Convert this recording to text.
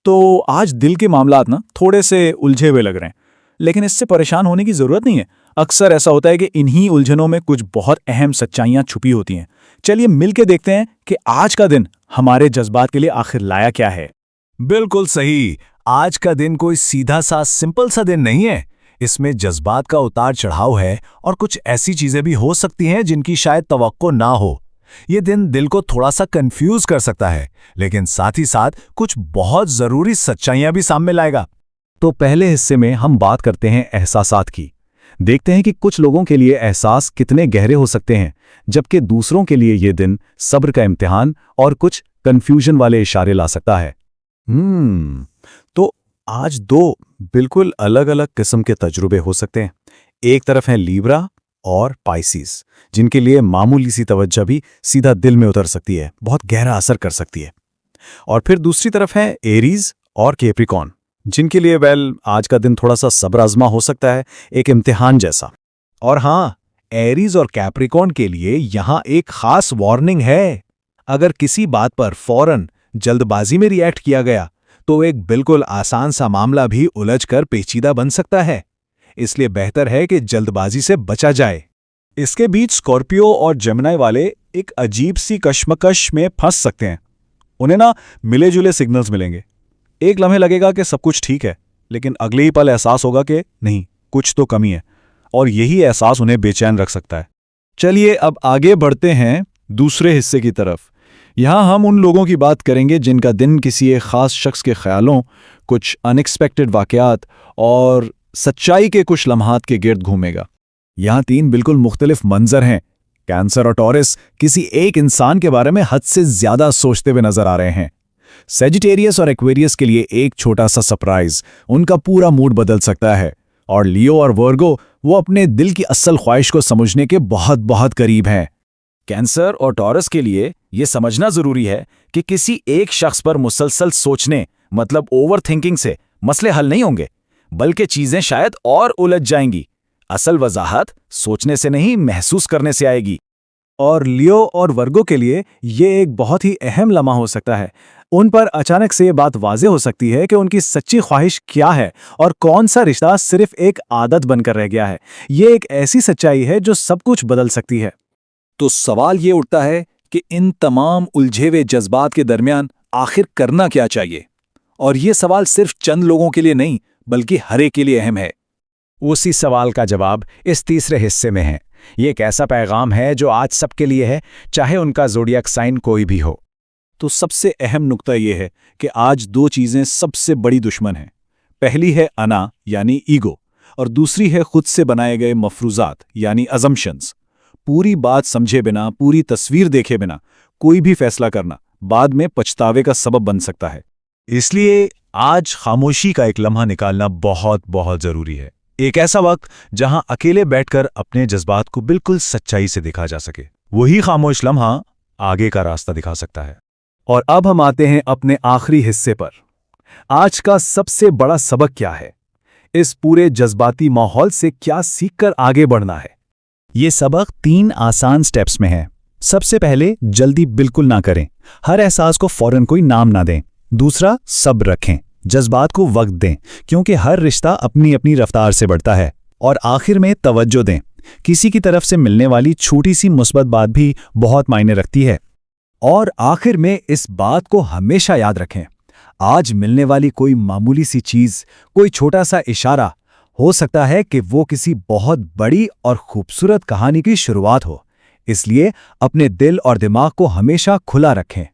तो आज दिल के मामलात ना थोड़े से उलझे हुए लग रहे हैं, लेकिन इससे परेशान होने की जरूरत नहीं है। अक्सर ऐसा होता है कि इन्हीं उलझनों में कुछ बहुत अहम सच्चाइयां छुपी होती हैं। चलिए मिलके देखते हैं कि आज का दिन हमारे जज्बात के लिए आखिर लाया क्या है। बिल्कुल सही। आज का दिन कोई सीधा सा सिंपल सा दिन नहीं है। इसमें जज्बात का उतार चढ़ाव है और कुछ ऐसी चीजें भी हो सकती हैं जिनकी शायद तवक्को ना हो। ये दिन दिल को थोड़ा सा कंफ्यूज कर सकता है, लेकिन साथ ही साथ कुछ बहुत जरूरी सच्चाइयां भी सामने लाएगा। तो पहले हिस्से में हम बात करते हैं एहसासात की। देखते हैं कि कुछ लोगों के लिए एहसास कितने गहरे हो सकते हैं, जबकि दूसरों के लिए ये दिन सब्र का इम्तिहान और कुछ कंफ्यूजन वाले इशारे ला सकता है। तो आज दो बिल्कुल अलग अलग किस्म के तजुर्बे हो सकते हैं। एक तरफ है लीब्रा और पाइसिस, जिनके लिए मामूली सी तवज्जो भी सीधा दिल में उतर सकती है, बहुत गहरा असर कर सकती है। और फिर दूसरी तरफ है एरीज और कैप्रिकॉर्न, जिनके लिए आज का दिन थोड़ा सा सब्र आजमा हो सकता है, एक इम्तिहान जैसा। और हाँ, एरीज और कैप्रिकॉर्न के लिए यहाँ एक खास वार्निंग है। अगर किसी बात पर फौरन जल्दबाजी में रिएक्ट किया गया तो एक बिल्कुल आसान सा मामला भी उलझकर पेचीदा बन सकता है। इसलिए बेहतर है कि जल्दबाजी से बचा जाए। इसके बीच स्कॉर्पियो और जेमिनी वाले एक अजीब सी कश्मकश में फंस सकते हैं। उन्हें ना मिले जुले सिग्नल्स मिलेंगे। एक लम्हे लगेगा कि सब कुछ ठीक है, लेकिन अगले ही पल एहसास होगा कि नहीं, कुछ तो कमी है, और यही एहसास उन्हें बेचैन रख सकता है। चलिए अब आगे बढ़ते हैं दूसरे हिस्से की तरफ। यहाँ हम उन लोगों की बात करेंगे जिनका दिन किसी एक खास शख्स के ख्यालों, कुछ अनएक्सपेक्टेड वाकयात और सच्चाई के कुछ लम्हात के गिर्द घूमेगा। यहाँ तीन बिल्कुल मुख्तलिफ मंजर हैं। कैंसर और टॉरस किसी एक इंसान के बारे में हद से ज्यादा सोचते हुए नजर आ रहे हैं। सेजिटेरियस और एक्वेरियस के लिए एक छोटा सा सरप्राइज उनका पूरा मूड बदल सकता है। और लियो और वर्गो, वो अपने दिल की असल ख्वाहिश को समझने के बहुत बहुत करीब हैं। कैंसर और टॉरस के लिए यह समझना जरूरी है कि किसी एक शख्स पर मुसलसल सोचने, मतलब ओवर थिंकिंग से मसले हल नहीं होंगे, बल्कि चीजें शायद और उलझ जाएंगी। असल वजाहत सोचने से नहीं, महसूस करने से आएगी। और लियो और वर्गो के लिए ये एक बहुत ही अहम लम्हा हो सकता है। उन पर अचानक से ये बात वाज़ेह हो सकती है कि उनकी सच्ची ख्वाहिश क्या है और कौन सा रिश्ता सिर्फ एक आदत बनकर रह गया है। ये एक ऐसी सच्चाई है जो सब कुछ बदल सकती है। तो सवाल ये उठता है कि इन तमाम उलझे हुए जज्बात के दरमियान आखिर करना क्या चाहिए? और ये सवाल सिर्फ चंद लोगों के लिए नहीं, बल्कि हर एक के लिए अहम है। उसी सवाल का जवाब इस तीसरे हिस्से में है। ये एक ऐसा पैगाम है जो आज सबके लिए है, चाहे उनका ज़ोडिएक साइन कोई भी हो। तो सबसे अहम नुक्ता यह है कि आज दो चीजें सबसे बड़ी दुश्मन हैं। पहली है अना यानी ईगो, और दूसरी है खुद से बनाए गए मफरूजात यानी अजम्पशंस। पूरी बात समझे बिना, पूरी तस्वीर देखे बिना कोई भी फैसला करना बाद में पछतावे का सबब बन सकता है। इसलिए आज खामोशी का एक लम्हा निकालना बहुत बहुत जरूरी है। एक ऐसा वक्त जहां अकेले बैठकर अपने जज्बात को बिल्कुल सच्चाई से देखा जा सके। वही खामोश लम्हा आगे का रास्ता दिखा सकता है। और अब हम आते हैं अपने आखिरी हिस्से पर। आज का सबसे बड़ा सबक क्या है? इस पूरे जज्बाती माहौल से क्या सीखकर आगे बढ़ना है? ये सबक 3 आसान स्टेप्स में है। सबसे पहले, जल्दी बिल्कुल ना करें। हर एहसास को फौरन कोई नाम ना दें। दूसरा, सब्र रखें, जज्बात को वक्त दें, क्योंकि हर रिश्ता अपनी अपनी रफ्तार से बढ़ता है। और आखिर में तवज्जो दें। किसी की तरफ से मिलने वाली छोटी सी मुस्बत बात भी बहुत मायने रखती है। और आखिर में इस बात को हमेशा याद रखें, आज मिलने वाली कोई मामूली सी चीज, कोई छोटा सा इशारा, हो सकता है कि वो किसी बहुत बड़ी और खूबसूरत कहानी की शुरुआत हो। इसलिए अपने दिल और दिमाग को हमेशा खुला रखें।